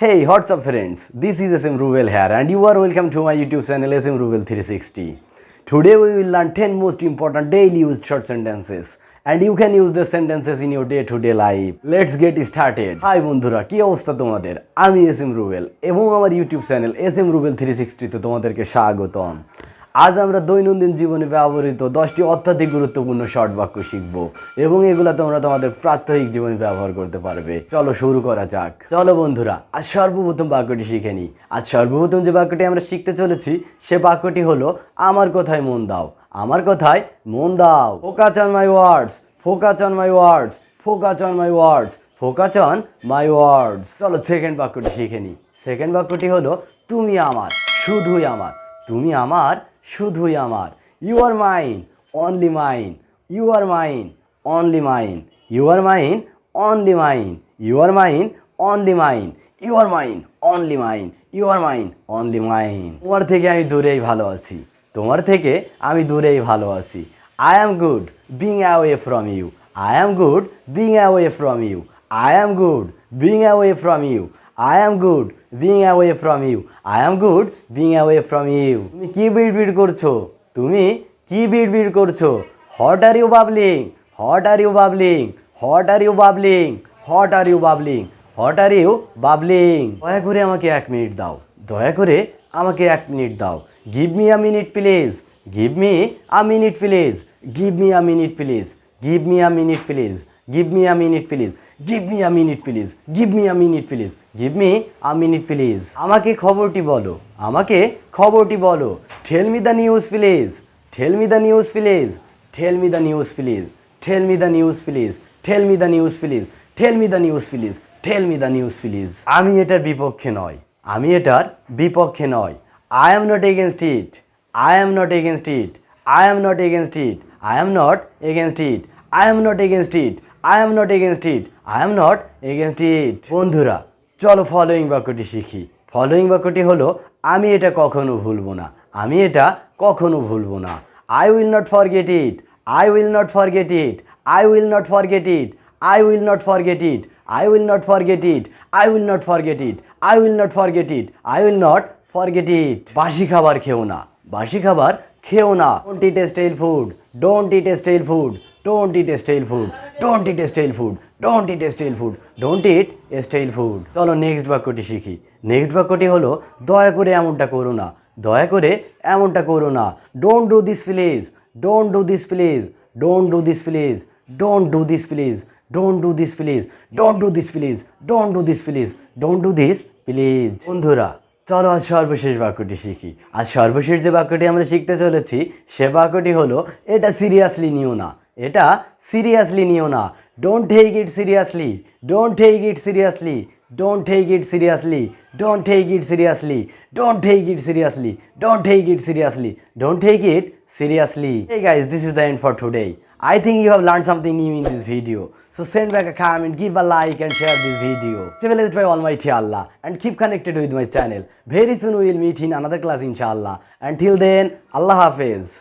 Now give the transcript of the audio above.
Hey, what's up friends? This is SM Ruvel here and you are welcome to my YouTube channel SM Ruvel 360. Today we will learn 10 most important daily used short sentences and you can use the sentences in your day-to-day life. Let's get started. Hi বন্ধুরা, কি অবস্থা তোমাদের? আমি SM Ruvel এবং আমার YouTube channel SM Ruvel 360 তে তোমাদেরকে স্বাগতম। আজ আমরা দৈনন্দিন জীবনে ব্যবহৃত 10টি অত্যধিক গুরুত্বপূর্ণ শর্ট বাক্য শিখব এবং এগুলো তোমরা তোমাদের প্রাত্যহিক জীবনে ব্যবহার করতে পারবে। চলো শুরু করা যাক। চলো বন্ধুরা, আজ সর্বপ্রথম বাক্যটি শিখে নিই। আজ সর্বপ্রথম যে বাক্যটি আমরা শিখতে চলেছি সে বাক্যটি হলো আমার কথায় মন দাও। আমার কথায় মন দাও। Focus on my words, focus on my words, focus on my words, focus on my words. চলো সেকেন্ড বাক্যটি শিখে নিই। সেকেন্ড বাক্যটি হলো তুমি আমার, শুধুই আমার। তুমি আমার, শুধুই আমার। You are mine, only mine. You are mine, only mine. You are mine, only mine. You are mine, only mine. You are mine, only mine. You are mine, only mine. তোমার থেকে আমি দূরেই ভালো আছি। তোমার থেকে আমি দূরেই ভালো আছি। I am good being away from you. I am good being away from you. I am good being away from you. I am good being away from you. I am good being away from you. তুমি কি বিড়বিড় করছো? তুমি কি বিড়বিড় করছো? What are you babbling? What are you babbling? What are you babbling? What are you babbling? What are you babbling? দয়া করে আমাকে 1 মিনিট দাও। দয়া করে আমাকে 1 মিনিট দাও। Give me a minute please. Give me a minute please. Give me a minute please. Give me a minute please. Give me a minute please. Give me a minute please. Give me a minute please. Give me a minute please. আমাকে খবরটি বলো। আমাকে খবরটি বলো। Tell me the news please. Tell me the news please. Tell me the news please. Tell me the news please. Tell me the news please. Tell me the news please. Tell me the news please. আমি এটার বিপক্ষে নয়। আমি এটার বিপক্ষে নয়। I am not against it. I am not against it. I am not against it. I am not against it. I am not against it. I am not against it. I am not against it. বন্ধুরা, চলো following বাক্যটি শিখি। Following বাক্যটি হলো আমি এটা কখনো ভুলবো না। আমি এটা কখনো ভুলবো না। I will not forget it. I will not forget it. I will not forget it. I will not forget it. I will not forget it. I will not forget it. I will not forget it. I will not forget it. বাসি খাবার খেও না। বাসি খাবার খেও না। Don't eat stale food. Don't eat stale food. Don't eat stale food. Don't eat stale food. Don't eat stale food. Don't eat stale food. চলো next বাক্যটি শিখি। নেক্সট বাক্যটি হলো দয়া করে এমনটা করো না। দয়া করে এমনটা করো না। Don't do this please. Don't do this please. Don't do this please. Don't do this please. Don't do this please. Don't do this please. Don't do this please. Don't do this please. বন্ধুরা, চলো আজ সর্বশেষ বাক্যটি শিখি। আজ সর্বশেষ যে বাক্যটি আমরা শিখতে চলেছি সে বাক্যটি হলো এটা সিরিয়াসলি নিও না। এটা সিরিয়াসলি নিও না। Don't take it seriously. Don't take it seriously. Don't take it seriously. Don't take it seriously. Don't take it seriously. Don't take it seriously. Don't take it seriously. Hey guys, this is the end for today. I think you have learned something new in this video. So send back a comment, give a like and share this video. Stay blessed by Almighty Allah and keep connected with my channel. Very soon we will meet in another class inshallah. Until then, Allah Hafiz.